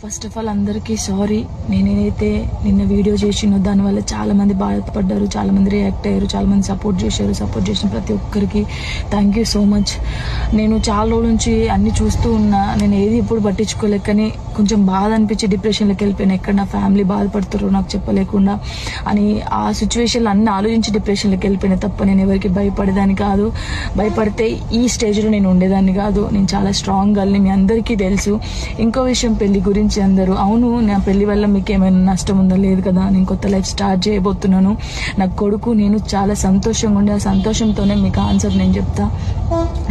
First of all అందరికీ sorry. నేనేదైతే నిన్న video చేసినో దానివల్ల చాలా మంది బాధపడ్డారు, చాలా మంది రియాక్ట్ అయ్యారు, చాలా మంది సపోర్ట్ చేశారు. సపోర్ట్ చేసిన ప్రతి ఒక్కరికి థ్యాంక్ యూ సో మచ్. నేను చాలా రోజుల నుంచి అన్ని చూస్తూ ఉన్నా, నేను ఏది ఇప్పుడు పట్టించుకోలేక, కానీ కొంచెం బాధ అనిపించి డిప్రెషన్లోకి వెళ్ళిపోయాను. ఎక్కడ నా ఫ్యామిలీ బాధపడుతారో నాకు చెప్పలేకుండా అని ఆ సిచ్యువేషన్లో అన్ని ఆలోచించి డిప్రెషన్లోకి వెళ్ళిపోయినా తప్ప నేను ఎవరికి భయపడేదాన్ని కాదు. భయపడితే ఈ స్టేజ్లో నేను ఉండేదాన్ని కాదు. నేను చాలా స్ట్రాంగ్ గర్ల్ని, మీ అందరికీ తెలుసు. ఇంకో విషయం, పెళ్లి గురించి అందరూ అవును నా పెళ్లి వల్ల మీకు ఏమైనా నష్టం ఉందో లేదు కదా, నేను కొత్త లైఫ్ స్టార్ట్ చేయబోతున్నాను. నా కొడుకు నేను చాలా సంతోషంగా ఉండే, ఆ సంతోషంతోనే మీకు ఆన్సర్ నేను చెప్తా.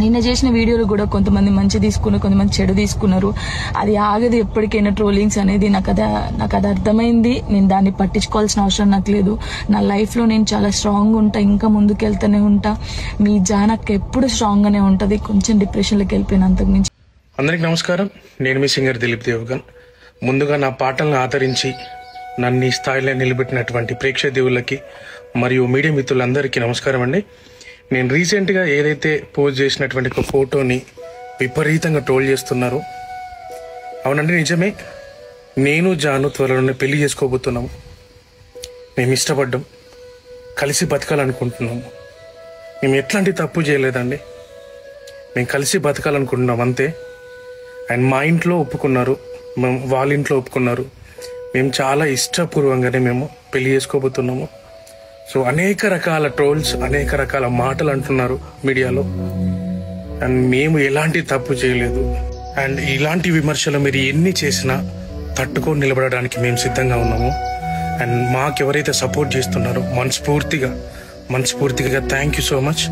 నిన్న చేసిన వీడియోలు కూడా కొంతమంది మంచి తీసుకున్నారు, కొంతమంది చెడు తీసుకున్నారు. అది ఆగదు ఎప్పటికైనా ట్రోలింగ్స్ అనేది. నాకు అది అర్థమైంది. నేను దాన్ని పట్టించుకోవాల్సిన అవసరం నాకు లేదు. నా లైఫ్లో నేను చాలా స్ట్రాంగ్ ఉంటా, ఇంకా ముందుకు వెళ్తూనే ఉంటా. మీ జానక్ ఎప్పుడు స్ట్రాంగ్గానే ఉంటుంది. కొంచెం డిప్రెషన్లోకి వెళ్ళిపోయిన అంతకు మించి. అందరికి నమస్కారం. నేను మీ సింగర్ దిలీప్ దేవగన్. ముందుగా నా పాటలను ఆదరించి నన్ను ఈ స్థాయిలో నిలబెట్టినటువంటి ప్రేక్షక దేవుళ్ళకి మరియు మీడియా మిత్రులందరికీ నమస్కారం అండి. నేను రీసెంట్గా ఏదైతే పోస్ట్ చేసినటువంటి ఒక ఫోటోని విపరీతంగా ట్రోల్ చేస్తున్నారు. అవునండి, నిజమే. నేను జాను త్వరలోనే పెళ్లి చేసుకోబోతున్నాము. మేము ఇష్టపడ్డాం, కలిసి బతకాలనుకుంటున్నాము. మేము ఎట్లాంటి తప్పు చేయలేదండి. మేము కలిసి బతకాలనుకుంటున్నాం అంతే. అండ్ మా ఇంట్లో ఒప్పుకున్నారు, వాళ్ళ ఇంట్లో ఒప్పుకున్నారు. మేము చాలా ఇష్టపూర్వంగానే మేము పెళ్లి చేసుకోబోతున్నాము. సో అనేక రకాల ట్రోల్స్, అనేక రకాల మాటలు అంటున్నారు మీడియాలో. అండ్ మేము ఎలాంటి తప్పు చేయలేదు. అండ్ ఇలాంటి విమర్శలు మీరు ఎన్ని చేసినా తట్టుకొని నిలబడడానికి మేము సిద్ధంగా ఉన్నాము. అండ్ మాకు ఎవరైతే సపోర్ట్ చేస్తున్నారో మనస్ఫూర్తిగా థ్యాంక్ యూ సో మచ్.